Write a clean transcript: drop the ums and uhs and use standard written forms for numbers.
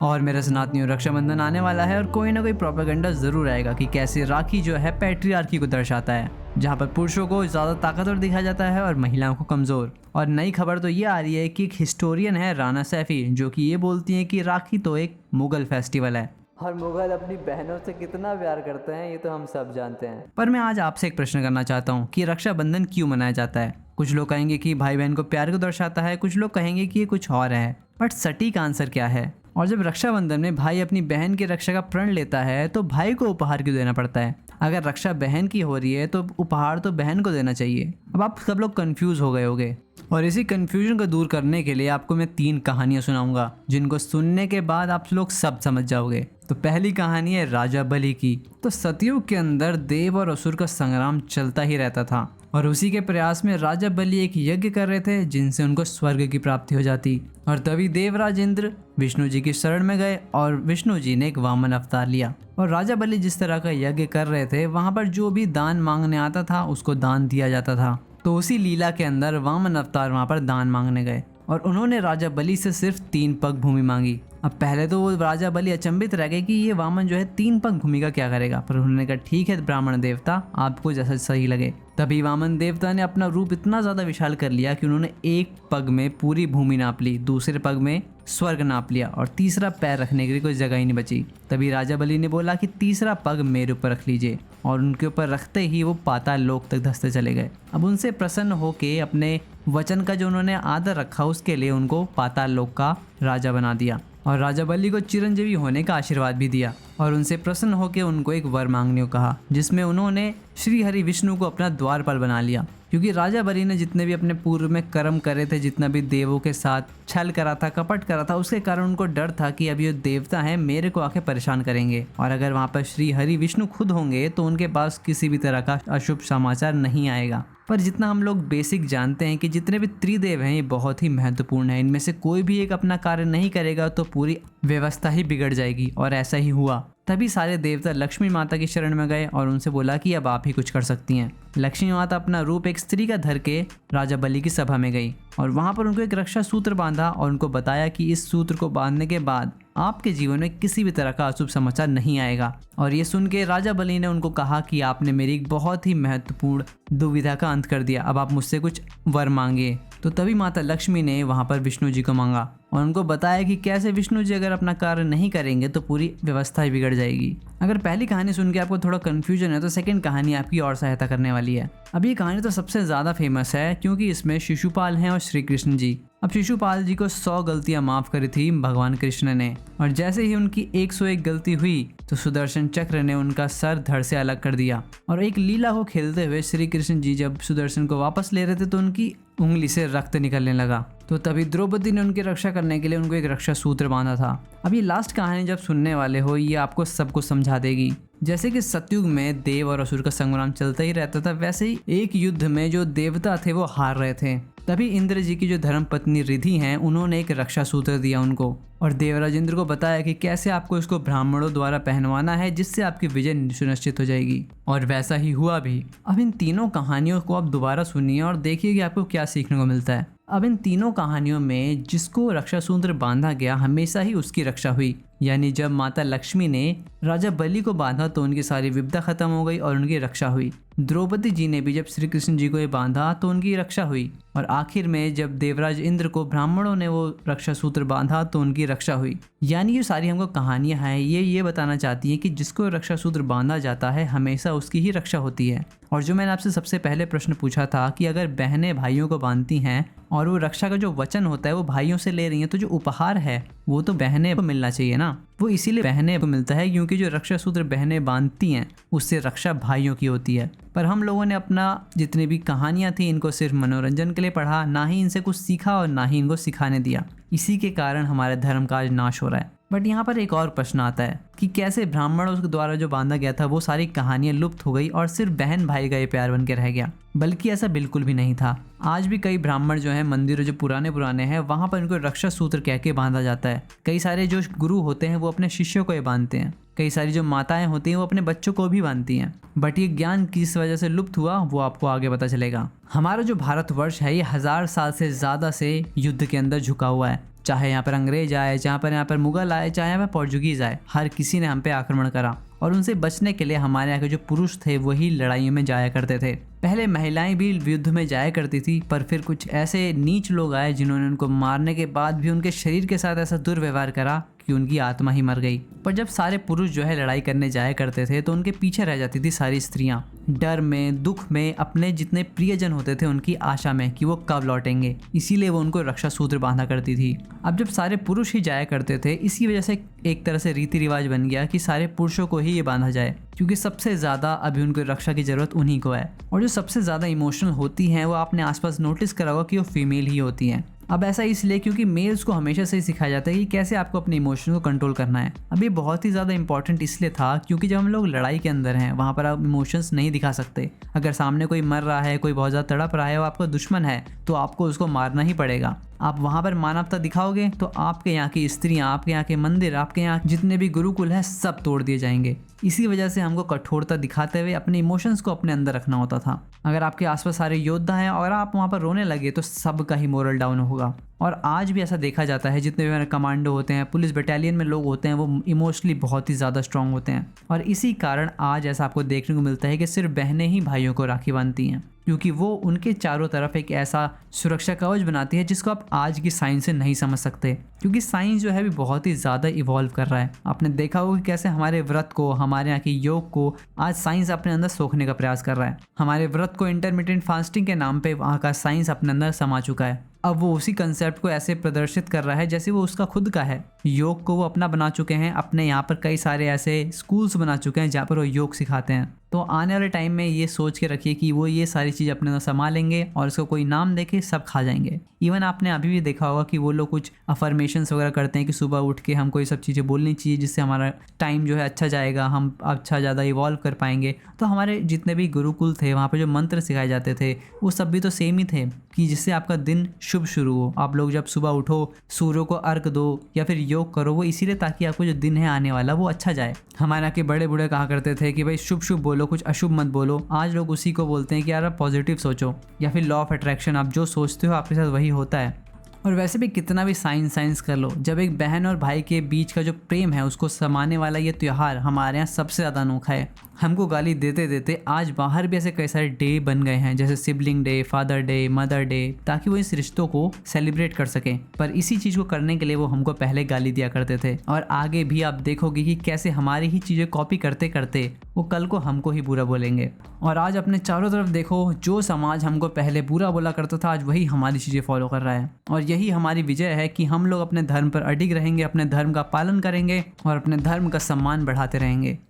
और मेरा सनातनियों, रक्षाबंधन आने वाला है और कोई ना कोई प्रोपेगेंडा जरूर आएगा कि कैसे राखी जो है पैट्रियार्की को दर्शाता है, जहाँ पर पुरुषों को ज़्यादा ताकतवर दिखा जाता है और महिलाओं को कमज़ोर। और नई खबर तो ये आ रही है कि एक हिस्टोरियन है राना सैफी, जो कि ये बोलती हैं कि राखी तो एक मुगल फेस्टिवल है और मुगल अपनी बहनों से कितना प्यार करते हैं ये तो हम सब जानते हैं। पर मैं आज आपसे एक प्रश्न करना चाहता हूँ कि रक्षाबंधन क्यों मनाया जाता है। कुछ लोग कहेंगे कि भाई बहन को प्यार को दर्शाता है, कुछ लोग कहेंगे कि ये कुछ और है, बट सटीक आंसर क्या है? और जब रक्षाबंधन में भाई अपनी बहन की रक्षा का प्रण लेता है तो भाई को उपहार क्यों देना पड़ता है? अगर रक्षा बहन की हो रही है तो उपहार तो बहन को देना चाहिए। अब आप सब लोग कंफ्यूज हो गए होंगे और इसी कंफ्यूजन को दूर करने के लिए आपको मैं 3 कहानियां सुनाऊंगा, जिनको सुनने के बाद आप लोग सब समझ जाओगे। तो पहली कहानी है राजा बलि की। तो सतयुग के अंदर देव और असुर का संग्राम चलता ही रहता था और उसी के प्रयास में राजा बलि एक यज्ञ कर रहे थे जिनसे उनको स्वर्ग की प्राप्ति हो जाती। और तभी देवराज इंद्र विष्णु जी की शरण में गए और विष्णु जी ने एक वामन अवतार लिया। और राजा बलि जिस तरह का यज्ञ कर रहे थे वहां पर जो भी दान मांगने आता था उसको दान दिया जाता था। तो उसी लीला के अंदर वामन अवतार वहां पर दान मांगने गए और उन्होंने राजा बलि से सिर्फ 3 पग भूमि मांगी। अब पहले तो वो राजा बलि अचंभित रह गए कि ये वामन जो है 3 पग भूमि का क्या करेगा, पर उन्होंने कहा ठीक है ब्राह्मण देवता, आपको जैसा सही लगे। तभी वामन देवता ने अपना रूप इतना ज्यादा विशाल कर लिया कि उन्होंने एक पग में पूरी भूमि नाप ली, दूसरे पग में स्वर्ग नाप लिया और तीसरा पैर रखने के लिए कोई जगह ही नहीं बची। तभी राजा बलि ने बोला कि तीसरा पग मेरे ऊपर रख लीजिए और उनके ऊपर रखते ही वो पाताल लोक तक धंसते चले गए। अब उनसे प्रसन्न होके अपने वचन का जो उन्होंने आदर रखा उसके लिए उनको पाताल लोक का राजा बना दिया और राजा बलि को चिरंजीवी होने का आशीर्वाद भी दिया और उनसे प्रसन्न होकर उनको एक वर मांगने को कहा, जिसमें उन्होंने श्री हरि विष्णु को अपना द्वारपाल बना लिया। क्योंकि राजा बलि ने जितने भी अपने पूर्व में कर्म करे थे, जितना भी देवों के साथ छल करा था, कपट करा था, उसके कारण उनको डर था कि अब ये देवता हैं मेरे को आके परेशान करेंगे और अगर वहाँ पर श्री हरि विष्णु खुद होंगे तो उनके पास किसी भी तरह का अशुभ समाचार नहीं आएगा। पर जितना हम लोग बेसिक जानते हैं कि जितने भी त्रिदेव हैं ये बहुत ही महत्वपूर्ण है, इनमें से कोई भी एक अपना कार्य नहीं करेगा तो पूरी व्यवस्था ही बिगड़ जाएगी और ऐसा ही हुआ। तभी सारे देवता लक्ष्मी माता की शरण में गए और उनसे बोला कि अब आप ही कुछ कर सकती हैं। लक्ष्मी माता अपना रूप एक स्त्री का धर के राजा बलि की सभा में गई और वहां पर उनको एक रक्षा सूत्र बांधा और उनको बताया कि इस सूत्र को बांधने के बाद आपके जीवन में किसी भी तरह का अशुभ समाचार नहीं आएगा। और ये सुन के राजा बलि ने उनको कहा कि आपने मेरी एक बहुत ही महत्वपूर्ण दुविधा का अंत कर दिया, अब आप मुझसे कुछ वर मांगिए। तो तभी माता लक्ष्मी ने वहां पर विष्णु जी को मांगा और उनको बताया कि कैसे विष्णु जी अगर अपना कार्य नहीं करेंगे तो पूरी व्यवस्था ही बिगड़ जाएगी। अगर पहली कहानी सुन के आपको थोड़ा कंफ्यूजन है तो सेकंड कहानी आपकी और सहायता करने वाली है। अब ये कहानी तो सबसे ज़्यादा फेमस है क्योंकि इसमें शिशुपाल हैं और श्री कृष्ण जी। अब शिशुपाल जी को 100 गलतियां माफ करी थी भगवान कृष्ण ने और जैसे ही उनकी 101 गलती हुई तो सुदर्शन चक्र ने उनका सर धड़ से अलग कर दिया। और एक लीला को खेलते हुए श्री कृष्ण जी जब सुदर्शन को वापस ले रहे थे तो उनकी उंगली से रक्त निकलने लगा। तो तभी द्रौपदी ने उनकी रक्षा करने के लिए उनको एक रक्षा सूत्र बांधा था। अब ये लास्ट कहानी जब सुनने वाले हो ये आपको सब कुछ समझा देगी। जैसे कि सतयुग में देव और असुर का संग्राम चलता ही रहता था, वैसे ही एक युद्ध में जो देवता थे वो हार रहे थे। तभी इंद्र जी की जो धर्म पत्नी रिधि हैं उन्होंने एक रक्षा सूत्र दिया उनको और देवराज इंद्र को बताया कि कैसे आपको इसको ब्राह्मणों द्वारा पहनवाना है जिससे आपकी विजय सुनिश्चित हो जाएगी। और वैसा ही हुआ भी। अब इन तीनों कहानियों को आप दोबारा सुनिए और देखिए कि आपको क्या सीखने को मिलता है। अब इन तीनों कहानियों में जिसको रक्षा सूत्र बांधा गया हमेशा ही उसकी रक्षा हुई। यानी जब माता लक्ष्मी ने राजा बलि को बांधा तो उनकी सारी विपदा खत्म हो गई और उनकी रक्षा हुई। द्रौपदी जी ने भी जब श्री कृष्ण जी को ये बांधा तो उनकी रक्षा हुई और आखिर में जब देवराज इंद्र को ब्राह्मणों ने वो रक्षा सूत्र बांधा तो उनकी रक्षा हुई। यानी ये सारी हमको कहानियां हैं ये बताना चाहती हैं कि जिसको रक्षा सूत्र बांधा जाता है हमेशा उसकी ही रक्षा होती है। और जो मैंने आपसे सबसे पहले प्रश्न पूछा था कि अगर बहनें भाइयों को बांधती हैं और वो रक्षा का जो वचन होता है वो भाइयों से ले रही हैं तो जो उपहार है वो तो बहनें को मिलना चाहिए ना। वो इसीलिए बहनें को मिलता है क्योंकि जो रक्षा सूत्र बहनें बांधती हैं उससे रक्षा भाइयों की होती है। पर हम लोगों ने अपना जितनी भी कहानियां थी इनको सिर्फ मनोरंजन के लिए पढ़ा, ना ही इनसे कुछ सीखा और ना ही इनको सिखाने दिया। इसी के कारण हमारे धर्म का आज नाश हो रहा है। बट यहाँ पर एक और प्रश्न आता है कि कैसे ब्राह्मणों के द्वारा जो बांधा गया था वो सारी कहानियां लुप्त हो गई और सिर्फ बहन भाई का ये प्यार बन के रह गया। बल्कि ऐसा बिल्कुल भी नहीं था। आज भी कई ब्राह्मण जो हैं मंदिरों जो पुराने हैं वहां पर इनको रक्षा सूत्र कह के बांधा जाता है। कई सारे जो गुरु होते हैं वो अपने शिष्यों को ये बांधते हैं। कई सारी जो माताएं होती हैं वो अपने बच्चों को भी बांधती हैं। बट ये ज्ञान किस वजह से लुप्त हुआ वो आपको आगे पता चलेगा। हमारा जो भारतवर्ष है ये 1000 साल से ज्यादा से युद्ध के अंदर झुका हुआ है। चाहे यहाँ पर अंग्रेज आए, यहाँ पर मुगल आए, चाहे यहाँ पर पोर्चुगीज आए, हर किसी ने हम पे आक्रमण करा और उनसे बचने के लिए हमारे यहाँ के जो पुरुष थे वही लड़ाइयों में जाया करते थे। पहले महिलाएं भी युद्ध में जाया करती थी, पर फिर कुछ ऐसे नीच लोग आए जिन्होंने उनको मारने के बाद भी उनके शरीर के साथ ऐसा दुर्व्यवहार करा कि उनकी आत्मा ही मर गई। पर जब सारे पुरुष जो है लड़ाई करने जाया करते थे तो उनके पीछे रह जाती थी सारी स्त्रियां, डर में, दुख में, अपने जितने प्रियजन होते थे उनकी आशा में कि वो कब लौटेंगे। इसीलिए वो उनको रक्षा सूत्र बांधा करती थी। अब जब सारे पुरुष ही जाया करते थे, इसी वजह से एक तरह से रीति रिवाज बन गया कि सारे पुरुषों को ही ये बांधा जाए, क्योंकि सबसे ज़्यादा अभी उनको रक्षा की ज़रूरत उन्हीं को है। और जो सबसे ज़्यादा इमोशनल होती हैं वो आपने आसपास नोटिस करा होगा कि वो फीमेल ही होती हैं। अब ऐसा इसलिए क्योंकि मेल्स को हमेशा से ही सिखाया जाता है कि कैसे आपको अपने इमोशन को कंट्रोल करना है। अब ये बहुत ही ज़्यादा इंपॉर्टेंट इसलिए था क्योंकि जब हम लोग लड़ाई के अंदर हैं वहाँ पर आप इमोशंस नहीं दिखा सकते। अगर सामने कोई मर रहा है, कोई बहुत ज़्यादा तड़प रहा है, वो आपका दुश्मन है, तो आपको उसको मारना ही पड़ेगा। आप वहाँ पर मानवता दिखाओगे तो आपके यहाँ की स्त्रियाँ, आपके यहाँ के मंदिर, आपके यहाँ जितने भी गुरुकुल हैं सब तोड़ दिए जाएंगे। इसी वजह से हमको कठोरता दिखाते हुए अपने इमोशंस को अपने अंदर रखना होता था। अगर आपके आसपास सारे योद्धा हैं और आप वहाँ पर रोने लगे तो सबका ही मोरल डाउन होगा। और आज भी ऐसा देखा जाता है, जितने भी हमारे कमांडो होते हैं, पुलिस बटालियन में लोग होते हैं, वो इमोशनली बहुत ही ज़्यादा स्ट्रांग होते हैं। और इसी कारण आज ऐसा आपको देखने को मिलता है कि सिर्फ बहनें ही भाइयों को राखी बांधती हैं, क्योंकि वो उनके चारों तरफ एक ऐसा सुरक्षा कवच बनाती है जिसको आप आज की साइंस से नहीं समझ सकते, क्योंकि साइंस जो है भी बहुत ही ज़्यादा इवॉल्व कर रहा है। आपने देखा होगा कि कैसे हमारे व्रत को, हमारे यहाँ के योग को आज साइंस अपने अंदर सोखने का प्रयास कर रहा है। हमारे व्रत को इंटरमिटेंट फास्टिंग के नाम पे वहाँ का साइंस अपने अंदर समा चुका है। अब वो उसी कंसेप्ट को ऐसे प्रदर्शित कर रहा है जैसे वो उसका खुद का है। योग को वो अपना बना चुके हैं, अपने यहाँ पर कई सारे ऐसे स्कूल्स बना चुके हैं जहाँ पर वो योग सिखाते हैं। तो आने वाले टाइम में ये सोच के रखिए कि वो ये सारी चीज़ अपने अंदर संभालेंगे और इसको कोई नाम देके सब खा जाएंगे। इवन आपने अभी भी देखा होगा कि वो लोग कुछ अफर्मेशंस वगैरह करते हैं कि सुबह उठ के हमको ये सब चीज़ें बोलनी चाहिए जिससे हमारा टाइम जो है अच्छा जाएगा, हम अच्छा ज़्यादा इवॉल्व कर पाएंगे। तो हमारे जितने भी गुरुकुल थे वहाँ पर जो मंत्र सिखाए जाते थे वो सब भी तो सेम ही थे कि जिससे आपका दिन शुभ शुरू हो। आप लोग जब सुबह उठो, सूर्य को अर्घ दो या फिर योग करो, वो इसीलिए ताकि आपको जो दिन है आने वाला वो अच्छा जाए। हमारे यहाँ के बड़े बूढ़े कहा करते थे कि भाई शुभ शुभ बोलो, कुछ अशुभ मत बोलो। आज लोग उसी को बोलते हैं कि यार आप पॉजिटिव सोचो, या फिर लॉ ऑफ अट्रैक्शन, आप जो सोचते हो आपके साथ वही होता है। और वैसे भी कितना भी साइंस कर लो, जब एक बहन और भाई के बीच का जो प्रेम है उसको समाने वाला ये त्यौहार हमारे यहाँ सबसे ज़्यादा अनोखा है। हमको गाली देते देते आज बाहर भी ऐसे कई सारे डे बन गए हैं, जैसे sibling day, father day, mother day, ताकि वो इस रिश्तों को सेलिब्रेट कर सकें। पर इसी चीज़ को करने के लिए वो हमको पहले गाली दिया करते थे। और आगे भी आप देखोगे कि कैसे हमारी ही चीज़ें कॉपी करते करते वो कल को हमको ही बुरा बोलेंगे। और आज अपने चारों तरफ देखो, जो समाज हमको पहले बुरा बोला करता था आज वही हमारी चीज़ें फॉलो कर रहा है। और यही हमारी विजय है कि हम लोग अपने धर्म पर अडिग रहेंगे, अपने धर्म का पालन करेंगे और अपने धर्म का सम्मान बढ़ाते रहेंगे।